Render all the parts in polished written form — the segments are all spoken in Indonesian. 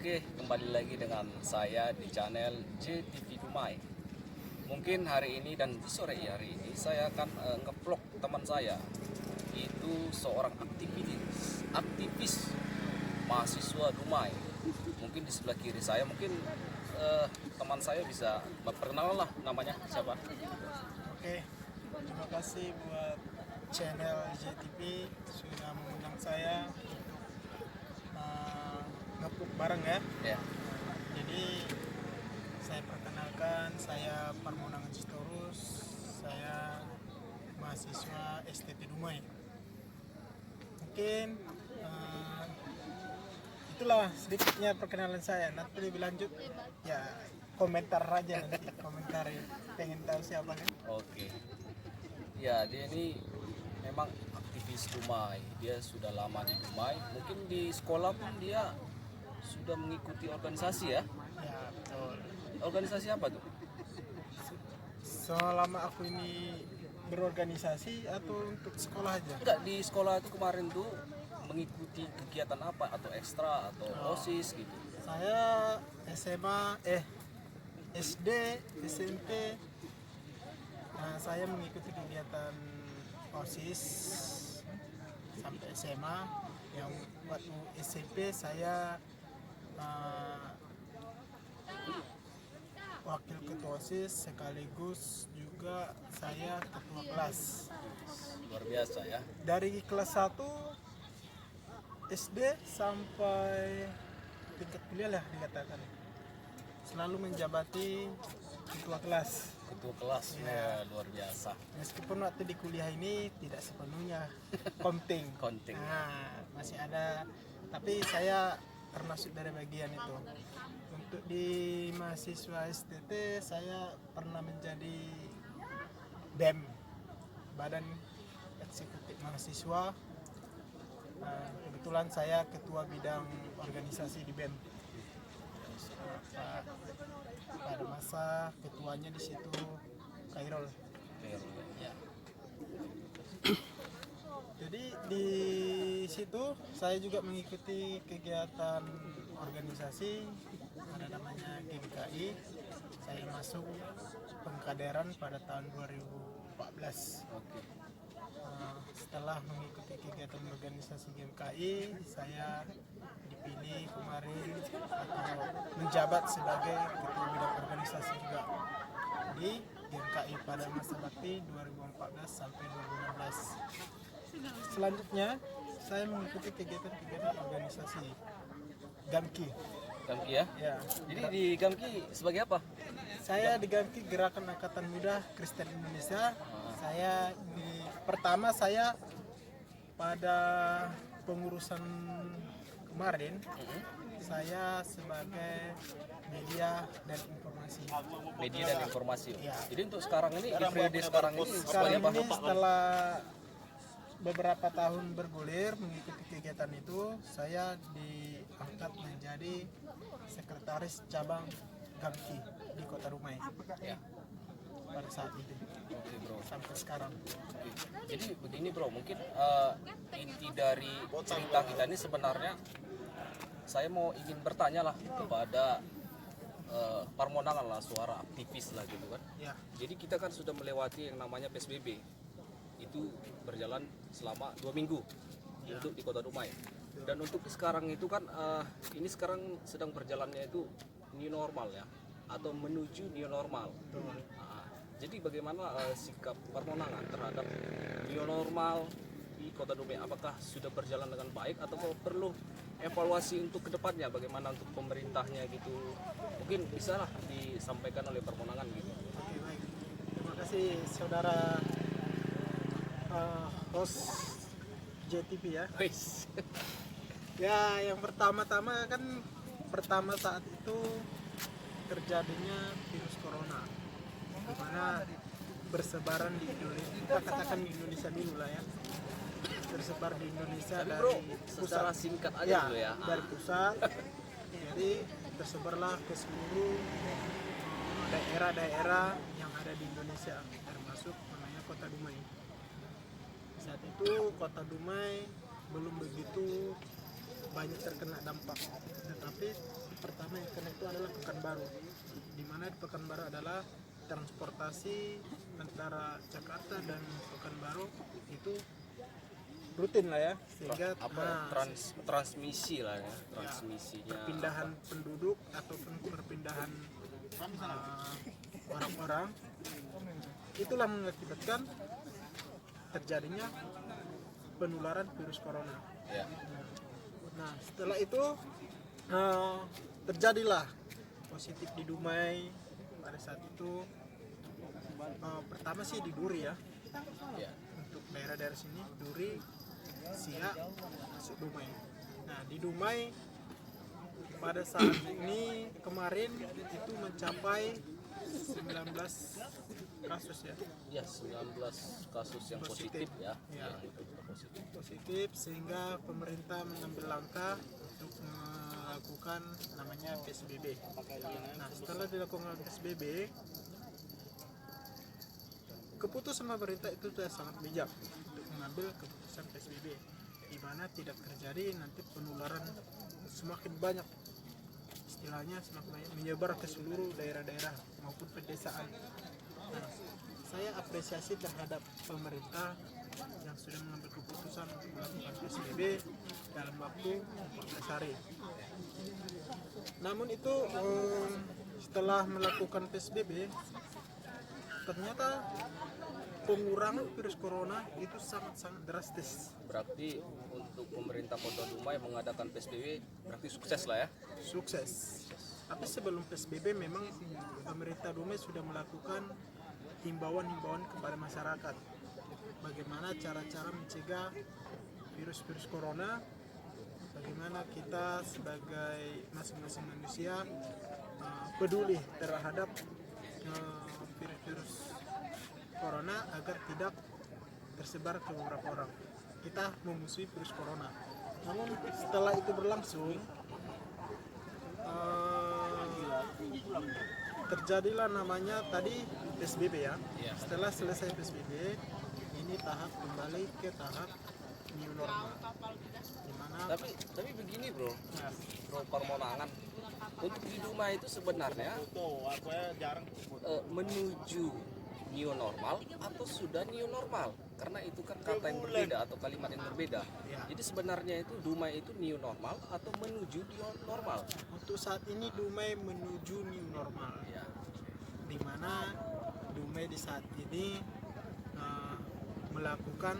Oke, kembali lagi dengan saya di channel JTV Dumai. Mungkin hari ini dan di sore hari ini saya akan ngevlog teman saya. Itu seorang aktivis mahasiswa Dumai. Mungkin di sebelah kiri saya, mungkin teman saya bisa memperkenalkan lah namanya siapa. Oke, terima kasih buat channel JTV sudah mengundang saya ngepuk bareng ya. Ya. Jadi saya perkenalkan, saya Parmonang Sitorus, saya mahasiswa STT Dumai. Mungkin itulah sedikitnya perkenalan saya. Nanti lebih lanjut ya komentar aja, nanti komentar pengen tahu siapa kan. Oke. Ya, dia ini memang aktivis Dumai. Dia sudah lama di Dumai. Mungkin di sekolah pun dia sudah mengikuti organisasi ya. Ya betul. Organisasi apa tuh? Selama aku ini berorganisasi atau untuk sekolah aja? Enggak, di sekolah itu kemarin tuh mengikuti kegiatan apa atau ekstra atau OSIS gitu. Saya SD, SMP, saya mengikuti kegiatan OSIS sampai SMA. Yang waktu SMP saya wakil ketua OSIS sekaligus juga saya ketua kelas. Luar biasa ya. Dari kelas 1 SD sampai tingkat kuliah lah dikatakan. Selalu menjabati ketua kelas. Ketua kelas ya, luar biasa. Meskipun waktu di kuliah ini tidak sepenuhnya konting. Konting. Nah, masih ada, tapi saya termasuk dari bagian itu. Untuk di mahasiswa STT saya pernah menjadi BEM, Badan Eksekutif Mahasiswa. Kebetulan saya ketua bidang organisasi di BEM. Pada masa ketuanya di situ Kairul. Ya. Jadi di situ saya juga mengikuti kegiatan organisasi, ada namanya GMKI. Saya masuk pengkaderan pada tahun 2014. Oke. Setelah mengikuti kegiatan organisasi GMKI, saya dipilih kemarin atau menjabat sebagai ketua bidang organisasi juga di GMKI pada masa bakti 2014 sampai 2016. Selanjutnya saya mengikuti kegiatan-kegiatan organisasi GAMKI. GAMKI ya? Ya, Jadi di GAMKI sebagai apa? saya di GAMKI Gerakan Angkatan Muda Kristen Indonesia. Pertama saya pada pengurusan kemarin saya sebagai media dan informasi. Media dan informasi. Ya. Jadi untuk sekarang ini, di periode sekarang ini sebagai Sekarang apa? ini setelah beberapa tahun bergulir mengikuti kegiatan itu, saya diangkat menjadi sekretaris cabang GAMKI di Kota Dumai Ya. pada saat itu Oke bro. sampai sekarang. Jadi begini bro, mungkin inti dari cerita kita ini sebenarnya saya mau ingin bertanya lah kepada Parmonangan lah, suara aktivis lah gitu kan. Ya, Jadi kita kan sudah melewati yang namanya PSBB, itu berjalan selama 2 minggu untuk di Kota Dumai. Dan untuk sekarang itu kan ini sekarang sedang berjalannya itu new normal ya, atau menuju new normal. Nah, jadi bagaimana sikap Parmonangan terhadap new normal di Kota Dumai? Apakah sudah berjalan dengan baik atau perlu evaluasi untuk kedepannya? Bagaimana untuk pemerintahnya gitu? Mungkin bisa lah disampaikan oleh Parmonangan gitu. oke, baik. Terima kasih saudara host JTV ya. Wis. Ya, yang pertama-tama kan saat itu terjadinya virus corona, di mana bersebaran di Indonesia. Kita katakan di Indonesia dulu lah ya. Tersebar di Indonesia Tapi dari bro, pusat. secara singkat aja Ya, dulu ya. dari pusat. Jadi tersebarlah ke seluruh daerah-daerah yang ada di Indonesia, termasuk namanya Kota Dumai. Saat itu Kota Dumai belum begitu banyak terkena dampak. Tetapi pertama yang kena itu adalah Pekanbaru, di mana di Pekanbaru adalah transportasi antara Jakarta dan Pekanbaru itu rutin lah ya, sehingga transmisi lah ya, transmisinya perpindahan penduduk ataupun perpindahan orang-orang itulah mengakibatkan terjadinya penularan virus corona. ya. Nah, setelah itu terjadilah positif di Dumai pada saat itu. Pertama sih di Duri ya. Ya. Untuk daerah-daerah sini Duri, Siak, masuk Dumai. Nah, di Dumai pada saat ini kemarin itu mencapai 19 kasus ya. Ya, 19 kasus yang positif ya. Ya. Yang itu Positif, sehingga pemerintah mengambil langkah untuk melakukan namanya PSBB. Nah, setelah dilakukan PSBB, keputusan pemerintah itu sudah sangat bijak untuk mengambil keputusan PSBB, di mana tidak terjadi nanti penularan semakin banyak, istilahnya semakin banyak menyebar ke seluruh daerah-daerah maupun pedesaan. Nah, saya apresiasi terhadap pemerintah yang sudah mengambil keputusan untuk melakukan PSBB dalam waktu 14 hari. Namun itu setelah melakukan PSBB, ternyata pengurangan virus corona itu sangat-sangat drastis. berarti untuk pemerintah Kota Dumai mengadakan PSBB berarti sukses lah ya. Sukses. Tapi sebelum PSBB memang pemerintah Dumai sudah melakukan himbauan-himbauan kepada masyarakat. Bagaimana cara-cara mencegah virus-virus corona, bagaimana kita sebagai masing-masing manusia peduli terhadap virus-virus corona agar tidak tersebar ke beberapa orang. Kita memusuhi virus corona. Namun setelah itu berlangsung, terjadilah namanya tadi PSBB ya. Iya. Setelah selesai PSBB, ini tahap kembali ke tahap new normal. Dimana Tapi begini bro Parmonangan, untuk di Dumai itu sebenarnya menuju new normal atau sudah new normal, karena itu kan kata yang berbeda atau kalimat yang berbeda. Ya. Jadi sebenarnya itu Dumai itu new normal atau menuju new normal. untuk saat ini Dumai menuju new normal. Ya. Di mana Dumai di saat ini melakukan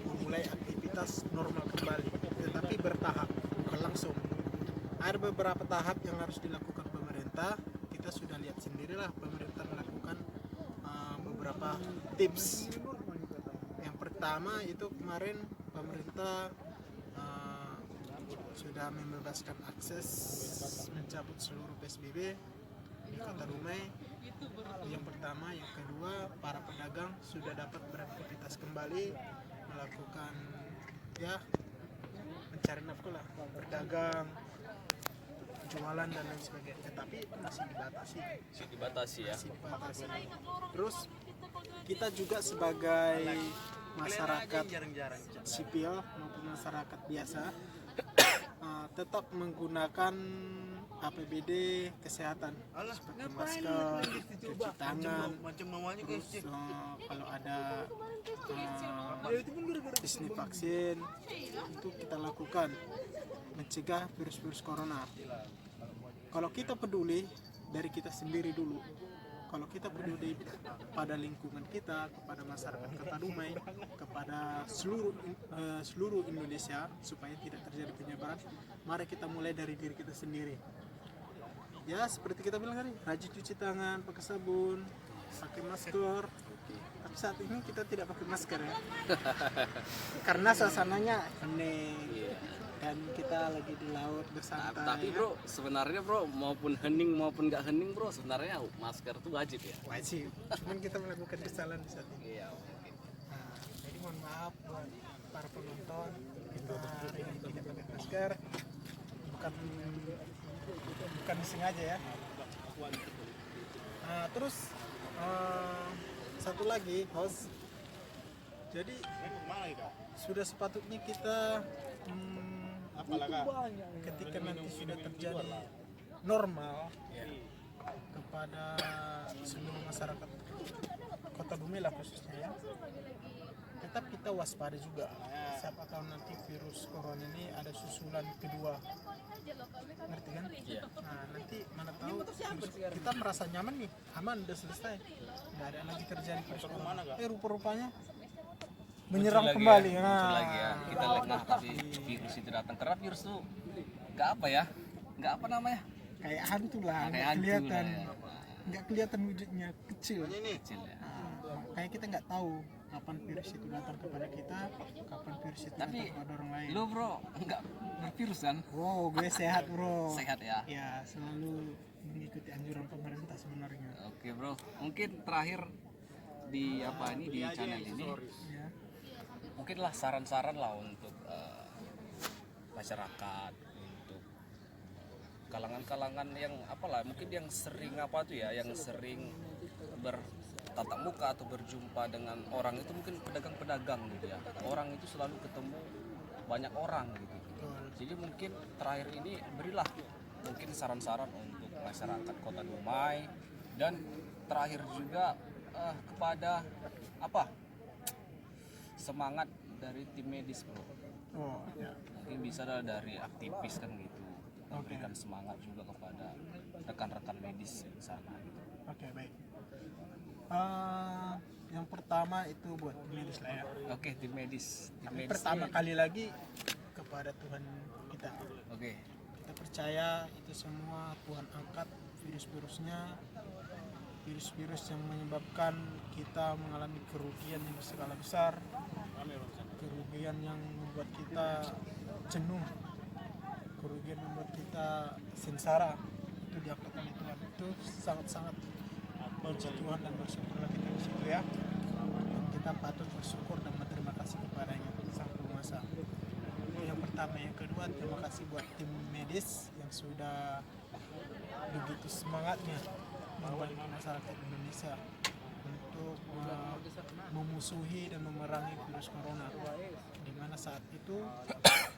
memulai aktivitas normal kembali, tetapi bertahap, bukan langsung. Ada beberapa tahap yang harus dilakukan pemerintah. Kita sudah lihat sendirilah pemerintah melakukan beberapa tips. Yang pertama itu kemarin pemerintah sudah membebaskan akses mencabut seluruh PSBB di Kota Dumai. Yang pertama, yang kedua, para pedagang sudah dapat beraktivitas kembali, melakukan ya mencari nafkah lah, berdagang, jualan dan lain sebagainya. Tapi itu masih dibatasi. Ya. Masih dibatasi. Terus kita juga sebagai masyarakat sipil maupun masyarakat biasa tetap menggunakan APBD kesehatan seperti masker, cuci tangan, terus kalau ada bisnis vaksin itu kita lakukan mencegah virus-virus corona. Kalau kita peduli dari kita sendiri dulu, kalau kita peduli pada lingkungan kita, kepada masyarakat Kota Dumai, kepada seluruh Indonesia supaya tidak terjadi penyebaran, mari kita mulai dari diri kita sendiri. Ya seperti kita bilang tadi, rajin cuci tangan, pakai sabun, pakai masker. Tapi saat ini kita tidak pakai masker ya, karena suasananya hening dan kita lagi di laut bersantai. Tapi bro, sebenarnya bro, maupun hening maupun nggak hening bro, sebenarnya masker itu wajib ya. Wajib, cuman kita melakukan kesalahan di saat ini. Iya. Nah, jadi mohon maaf buat para penonton, kita hari ini tidak pakai masker, bukan sengaja ya. Nah, terus satu lagi host, jadi sudah sepatutnya kita ketika nanti sudah terjadi normal kepada seluruh masyarakat Kota Dumela khususnya ya, tetap kita waspada juga. Siapa tahu nanti virus corona ini ada susulan kedua, ngerti kan? Nah nanti mana tahu kita merasa nyaman nih, aman, udah selesai, nggak ada lagi terjadi virus corona. Rupa-rupanya menyerang Muncul kembali. lagi ya, muncul lagi ya. Kita lengah tapi virus itu datang, karena virus tuh nggak apa ya, nggak apa namanya, kayak hantu lah, kayak nggak hantu kelihatan, lah ya. nggak kelihatan wujudnya, kecil. Kecil ya. Kayak kita nggak tahu kapan virus itu datang kepada kita, kapan virus itu Tapi datang kepada orang lain. lu bro nggak bervirus kan? Wow, gue sehat bro. Sehat ya. Ya, selalu mengikuti anjuran pemerintah sebenarnya. Oke bro, mungkin terakhir di apa ini di channel ini, Ya. mungkinlah saran-saran lah untuk masyarakat, untuk kalangan-kalangan yang apalah, mungkin yang sering apa tuh ya, yang sering bertatap muka atau berjumpa dengan orang itu, mungkin pedagang-pedagang gitu ya. Orang itu selalu ketemu banyak orang gitu. Jadi mungkin terakhir ini berilah mungkin saran-saran untuk masyarakat Kota Dumai, dan terakhir juga kepada apa, semangat dari tim medis bro. Oh, ya. Mungkin bisa dari aktivis kan gitu, memberikan semangat juga kepada rekan-rekan medis di sana gitu. Oke, baik. Yang pertama itu buat tim medis lah ya. Oke, tim medis. Tim medis Pertama kali lagi kepada Tuhan kita. Oke. Kita percaya itu semua Tuhan angkat virus-virusnya, virus-virus yang menyebabkan kita mengalami kerugian yang berskala besar, kerugian yang membuat kita jenuh, kerugian membuat kita sengsara, itu diangkat oleh Tuhan. Itu sangat-sangat puji Tuhan dan bersyukurlah kita di situ ya. Dan kita patut bersyukur dan berterima kasih kepadanya, Sang Penguasa. Itu yang pertama. Yang kedua, terima kasih buat tim medis yang sudah begitu semangatnya membantu masyarakat Indonesia untuk memusuhi dan memerangi virus corona, di mana saat itu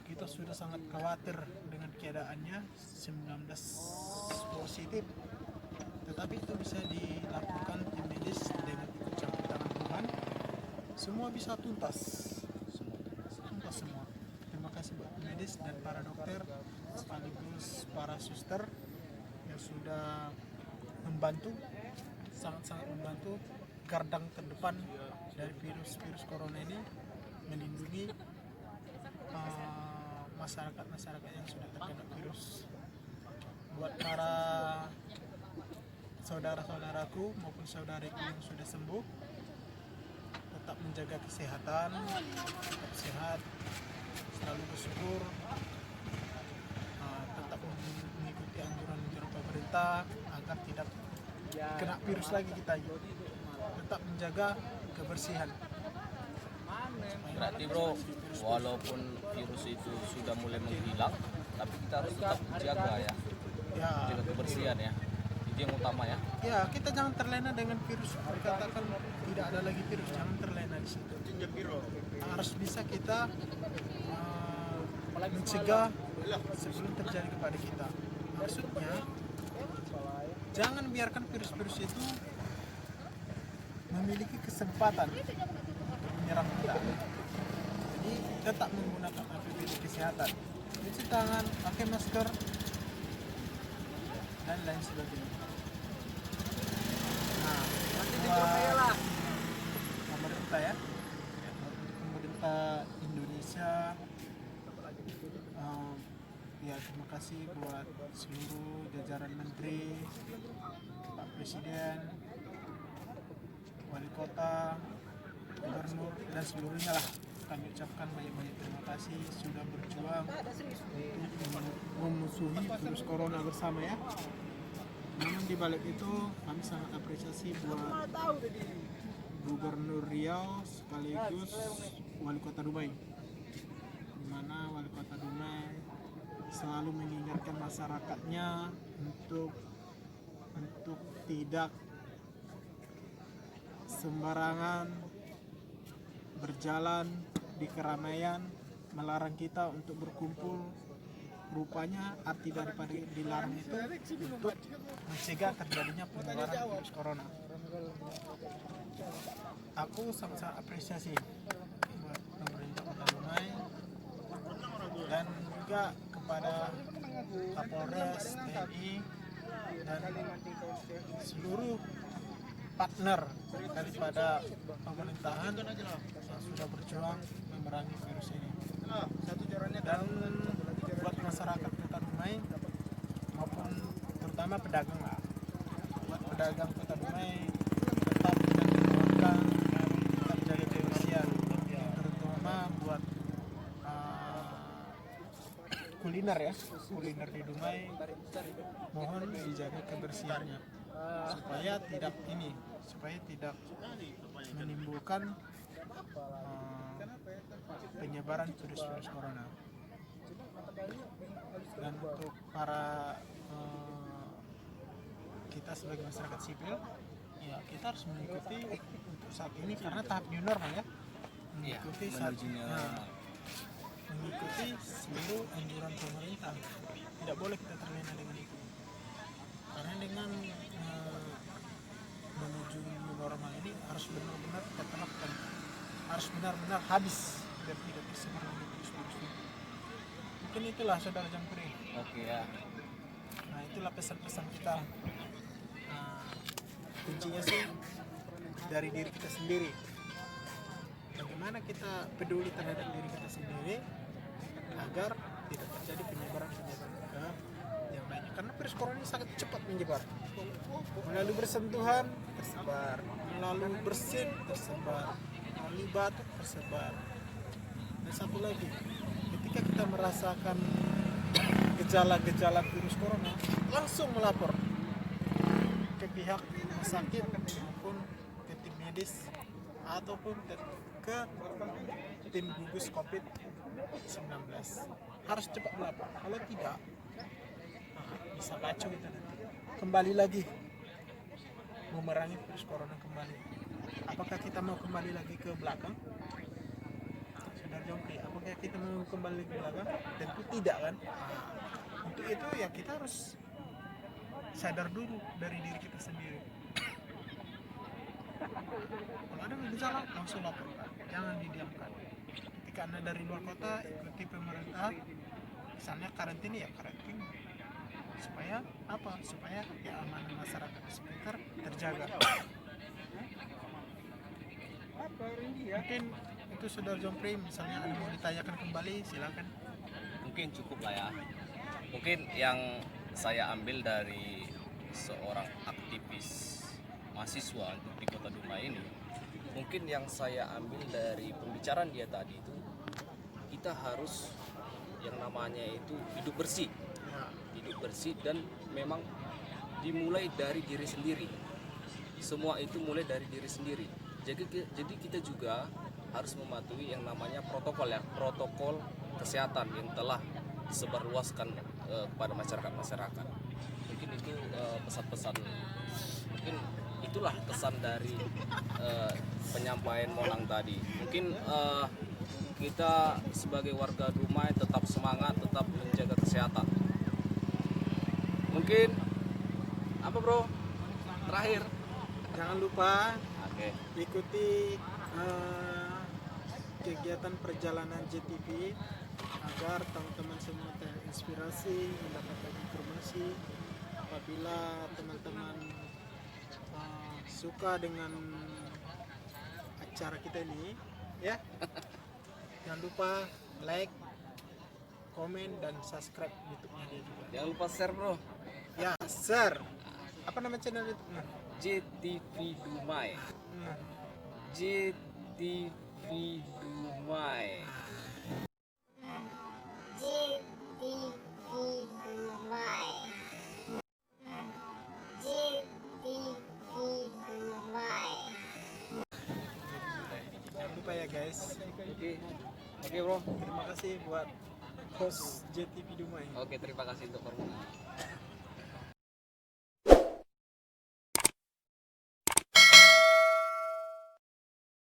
kita sudah sangat khawatir dengan keadaannya 19 positif, tetapi itu bisa dilakukan tim medis dengan ikut campur tangan Tuhan, semua bisa tuntas semua. Terima kasih buat tim medis dan para dokter sekaligus para suster yang sudah membantu, sangat-sangat membantu, gardang terdepan dari virus corona ini, melindungi masyarakat yang sudah terkena virus. Buat para saudara-saudaraku maupun saudariku yang sudah sembuh, tetap menjaga kesehatan, tetap sehat, selalu bersyukur, tetap mengikuti anjuran pemerintah agar tidak kena virus lagi kita, tetap menjaga kebersihan. Berarti bro, walaupun virus itu sudah mulai menghilang, tapi kita harus tetap menjaga ya, jaga kebersihan ya, itu yang utama ya. Ya, kita jangan terlena dengan virus. Dikatakan tidak ada lagi virus, jangan terlena di situ. Harus bisa kita mencegah sebelum terjadi kepada kita. Maksudnya, jangan biarkan virus-virus itu memiliki kesempatan untuk menyerang kita. Jadi tetap menggunakan APD kesehatan, cuci tangan, pakai masker, dan lain sebagainya. Nah, buat pemerintah ya, pemerintah Indonesia, ya terima kasih buat seluruh jajaran menteri, Pak Presiden, wali kota, gubernur, dan seluruhnya lah. Kami ucapkan banyak-banyak terima kasih sudah berjuang untuk memusuhi virus corona bersama ya. Namun di balik itu kami sangat apresiasi buat Gubernur Riau sekaligus Wali Kota Dumai, di mana Wali Kota Dumai selalu mengingatkan masyarakatnya untuk tidak sembarangan berjalan di keramaian, melarang kita untuk berkumpul rupanya arti daripada dilarang itu untuk mencegah terjadinya penularan virus corona. Aku sangat apresiasi buat pemerintah Kota Dumai dan juga kepada Kapolres, TNI, dan seluruh partner daripada pemerintahan yang sudah berjuang memerangi virus ini. Dan buat masyarakat Kota Dumai maupun terutama pedagang lah, buat pedagang Kota Dumai tetap menjaga kebersihan, terutama buat kuliner ya, kuliner di Dumai mohon dijaga kebersihannya supaya tidak menimbulkan penyebaran virus corona. Dan untuk para kita sebagai masyarakat sipil, ya kita harus mengikuti untuk saat ini karena tahap new normal ya, mengikuti mengikuti seluruh anjuran pemerintah. Tidak boleh kita terlena dengan itu, karena dengan menuju new normal ini harus benar-benar kita terapkan, harus benar-benar habis dan tidak tersebar virus ini. Mungkin itulah saudara Jangkri. Oke ya. Nah itulah pesan-pesan kita. Kuncinya sih dari diri kita sendiri. Bagaimana kita peduli terhadap diri kita sendiri agar tidak terjadi penyebaran ke yang lainnya. Karena virus corona ini sangat cepat menyebar. Melalui bersentuhan tersebar, melalui bersin tersebar, melalui batuk tersebar. Dan satu lagi, ketika kita merasakan gejala-gejala virus corona, langsung melapor ke pihak rumah sakit maupun ke tim medis ataupun ke tim gugus COVID-19. Harus cepat melapor. Kalau tidak, bisa kacau kita nanti. Kembali lagi memerangi virus corona kembali. Apakah kita mau kembali lagi ke belakang? Saudara Jongkri, apakah kita mau kembali ke belakang? Tentu tidak kan? Untuk itu ya kita harus sadar dulu dari diri kita sendiri. Kalau ada gejala langsung laporkan, jangan didiamkan. Ketika Anda dari luar kota, ikuti pemerintah, misalnya karantina ya karantina. Supaya apa? Supaya keamanan masyarakat di sekitar terjaga. Mungkin itu Saudara Jongkri, misalnya ada mau ditanyakan kembali, silakan. Mungkin cukup lah ya. Mungkin yang saya ambil dari seorang aktivis mahasiswa untuk di Kota Dumai ini, mungkin yang saya ambil dari pembicaraan dia tadi itu, kita harus yang namanya itu hidup bersih dan memang dimulai dari diri sendiri. Semua itu mulai dari diri sendiri. Jadi kita juga harus mematuhi yang namanya protokol ya, protokol kesehatan yang telah disebarluaskan kepada masyarakat. Mungkin itu pesan-pesan, mungkin itulah pesan dari penyampaian Monang tadi. Mungkin kita sebagai warga Dumai tetap semangat, tetap menjaga kesehatan. Mungkin apa bro? Terakhir, Jangan lupa oke. ikuti kegiatan perjalanan JTV agar teman-teman semua terinspirasi, mendapatkan informasi. Apabila teman-teman suka dengan acara kita ini, ya jangan lupa like, komen, dan subscribe YouTube-nya dia juga. Jangan lupa share bro. Ya, share. Apa nama channel YouTube-nya? JTV Dumai. JTV Dumai. Jangan lupa ya guys. Oke bro. Terima kasih buat host JTV Dumai. Oke, terima kasih untuk formula.